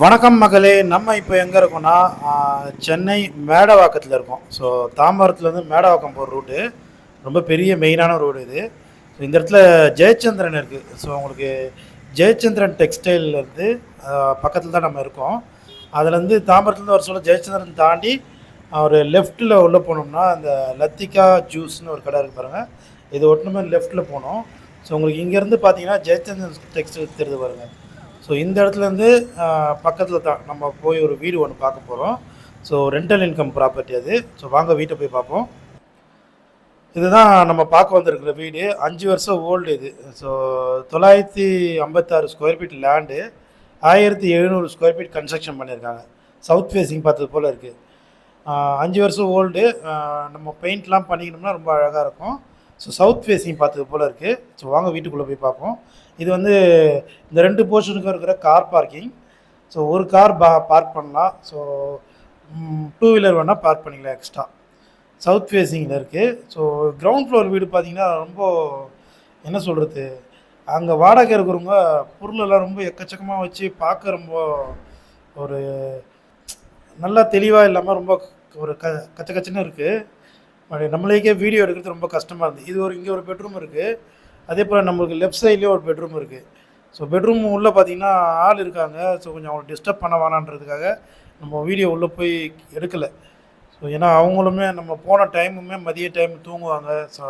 வணக்கம் மகளே. நம்ம இப்போ எங்கே இருக்கோம்னா சென்னை மேடவாக்கத்தில் இருக்கோம். ஸோ தாம்பரத்துலேருந்து மேடவாக்கம் போகிற ரூட்டு ரொம்ப பெரிய மெயினான ரோடு இது. ஸோ இந்த இடத்துல ஜெயச்சந்திரன் இருக்குது. ஸோ உங்களுக்கு ஜெயச்சந்திரன் டெக்ஸ்டைல்லேருந்து பக்கத்தில் தான் நம்ம இருக்கோம். அதுலேருந்து தாம்பரத்துலேருந்து வர சொல்ல ஜெயச்சந்திரன் தாண்டி ஒரு லெஃப்ட்டில் உள்ளே போனோம்னா அந்த லத்திகா ஜூஸ்னு ஒரு கடை இருக்குது பாருங்கள். இது ஒட்டுமே லெஃப்ட்டில் போனோம். ஸோ உங்களுக்கு இங்கேருந்து பார்த்தீங்கன்னா ஜெயச்சந்திரன் டெக்ஸ்டைல் தெரியுது பாருங்கள். ஸோ இந்த இடத்துலேருந்து பக்கத்தில் தான் நம்ம போய் ஒரு வீடு ஒன்று பார்க்க போகிறோம். ஸோ ரெண்டல் இன்கம் ப்ராப்பர்ட்டி அது. ஸோ வாங்க வீட்டை போய் பார்ப்போம். இதுதான் நம்ம பார்க்க வந்திருக்கிற வீடு. 5 வருஷம் ஓல்டு இது. So 956 square feet land, 1700 square feet construction பண்ணியிருக்காங்க. சவுத் ஃபேஸிங் பார்த்தது போல் இருக்குது. 5 வருஷம் ஓல்டு. நம்ம பெயிண்ட்லாம் பண்ணிக்கணும்னா ரொம்ப அழகாக இருக்கும். ஸோ சவுத் ஃபேஸிங் பார்த்தது போல் இருக்குது. ஸோ வாங்க வீட்டுக்குள்ளே போய் பார்ப்போம். இது வந்து இந்த 2 போர்ஷனுக்கும் இருக்கிற கார் பார்க்கிங். ஸோ ஒரு கார் பார்க் பண்ணலாம். ஸோ 2 வீலர் வேணால் பார்க் பண்ணிக்கலாம் எக்ஸ்ட்ரா. சவுத் ஃபேஸிங்கில் இருக்குது. ஸோ கிரவுண்ட் ஃப்ளோர் வீடு பார்த்திங்கன்னா ரொம்ப என்ன சொல்கிறது, அங்கே வாடகை இருக்கிறவங்க பொருளெல்லாம் ரொம்ப எக்கச்சக்கமாக வச்சு பார்க்க ரொம்ப ஒரு நல்லா தெளிவாக இல்லாமல் ரொம்ப ஒரு கச்சக்கச்சன்னு இருக்குது. நம்மளுக்கே வீடியோ எடுக்கிறது ரொம்ப கஷ்டமாக இருந்தது. இது இங்கே ஒரு பெட்ரூம் இருக்குது. அதே போல் நம்மளுக்கு லெஃப்ட் சைட்லேயும் ஒரு பெட்ரூம் இருக்குது. ஸோ பெட்ரூம் உள்ளே பார்த்திங்கன்னா ஆள் இருக்காங்க. ஸோ கொஞ்சம் அவங்களை டிஸ்டர்ப் பண்ண வேணான்றதுக்காக நம்ம வீடியோ உள்ளே போய் எடுக்கலை. ஸோ ஏன்னா அவங்களுமே நம்ம போன டைமுமே மதிய டைம் தூங்குவாங்க. ஸோ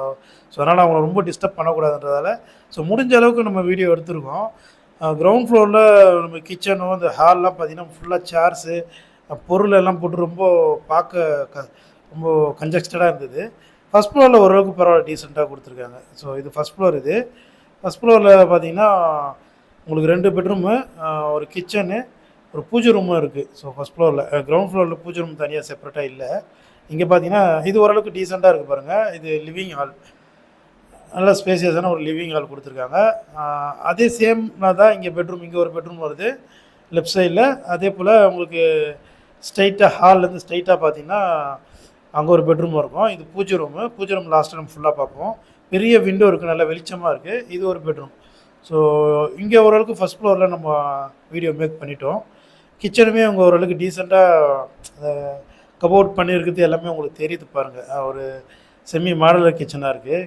அதனால் அவங்கள ரொம்ப டிஸ்டர்ப் பண்ணக்கூடாதுன்றதால ஸோ முடிஞ்ச அளவுக்கு நம்ம வீடியோ எடுத்துருக்கோம். கிரவுண்ட் ஃப்ளோரில் நம்ம கிச்சனும் இந்த ஹால்லாம் பார்த்திங்கன்னா ஃபுல்லாக சேர்ஸு பொருள் எல்லாம் போட்டு ரொம்ப பார்க்க ரொம்ப கன்ஜஸ்டடாக இருந்தது. ஃபஸ்ட் ஃப்ளோரில் ஓரளவுக்கு பரவாயில்ல, டீசெண்டாக கொடுத்துருக்காங்க. ஸோ இது ஃபஸ்ட் ஃப்ளோர். இது ஃபஸ்ட் ஃப்ளோரில் பார்த்தீங்கன்னா உங்களுக்கு 2 பெட்ரூமு, ஒரு கிச்சனு, ஒரு பூஜை ரூமும் இருக்குது. ஸோ ஃபஸ்ட் ஃப்ளோரில். கிரவுண்ட் ஃப்ளோரில் பூஜை ரூம் தனியாக செப்பரேட்டாக இல்லை. இங்கே பார்த்தீங்கன்னா இது ஓரளவுக்கு டீசெண்டாக இருக்குது பாருங்கள். இது லிவிங் ஹால், நல்ல ஸ்பேசியஸான ஒரு லிவிங் ஹால் கொடுத்துருக்காங்க. அதே சேம்னா தான் இங்கே பெட்ரூம். இங்கே ஒரு பெட்ரூம் வருது லெஃப்ட் சைடில். அதே போல் உங்களுக்கு ஸ்ட்ரைட்டாக ஹால்லேருந்து ஸ்ட்ரைட்டாக பார்த்தீங்கன்னா அங்கே ஒரு பெட்ரூம் இருக்கும். இது பூஜை ரூமு. பூஜை ரூம் லாஸ்ட்டு நம்ம ஃபுல்லாக பார்ப்போம். பெரிய விண்டோ இருக்குது, நல்லா வெளிச்சமாக இருக்குது. இது ஒரு பெட்ரூம். ஸோ இங்கே ஓரளவுக்கு ஃபஸ்ட் ஃப்ளோரில் நம்ம வீடியோ மேக் பண்ணிட்டோம். கிச்சனுமே அவங்க ஓரளவுக்கு டீசெண்டாக கபோர்ட் பண்ணியிருக்கிறது எல்லாமே உங்களுக்கு தெரியுது பாருங்கள். ஒரு செமி மாடலர் கிச்சனாக இருக்குது.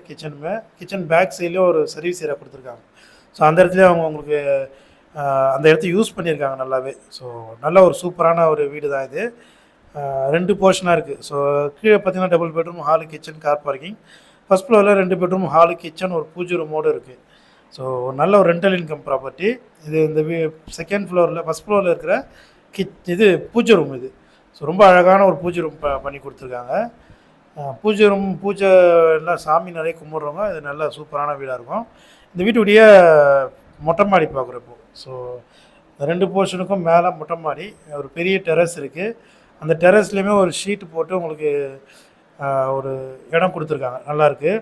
கிச்சன் பேக் சைட்லேயும் ஒரு சர்வீஸ் ஏரியா கொடுத்துருக்காங்க. ஸோ அந்த இடத்துலேயே அவங்க உங்களுக்கு அந்த இடத்த யூஸ் பண்ணியிருக்காங்க நல்லாவே. ஸோ நல்ல ஒரு சூப்பரான ஒரு வீடு தான் இது. 2 போர்ஷனாக இருக்குது. ஸோ கீழே பார்த்தீங்கன்னா double bedroom, hall, kitchen, car parking. First ஃப்ளோரில் 2 பெட்ரூம், ஹாலு, கிச்சன், ஒரு பூஜை ரூமோடு இருக்குது. ஸோ நல்ல ஒரு ரெண்டல் இன்கம் ப்ராப்பர்ட்டி இது. இந்த செகண்ட் ஃப்ளோரில் ஃபஸ்ட் ஃப்ளோரில் இருக்கிற இது பூஜை ரூம் இது. ஸோ ரொம்ப அழகான ஒரு பூஜை ரூம் பண்ணி கொடுத்துருக்காங்க. பூஜை ரூம் பூஜை எல்லாம் சாமி நிறைய கும்பிட்றவங்க இது நல்ல சூப்பரான வீடாக இருக்கும். இந்த வீட்டுடைய மொட்டை மாடி பார்க்குறப்போ ஸோ 2 போர்ஷனுக்கும் மேலே மொட்டை மாடி, ஒரு பெரிய டெரஸ் இருக்குது. அந்த டெரஸ்லேயுமே ஒரு ஷீட்டு போட்டு உங்களுக்கு ஒரு இடம் கொடுத்துருக்காங்க, நல்லாயிருக்கு.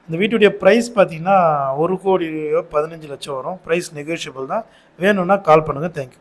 இந்த வீட்டுடைய ப்ரைஸ் பார்த்திங்கன்னா 1,15,00,000 வரும். ப்ரைஸ் நெகோஷியபிள் தான். வேணும்னா கால் பண்ணுங்கள். தேங்க்யூ.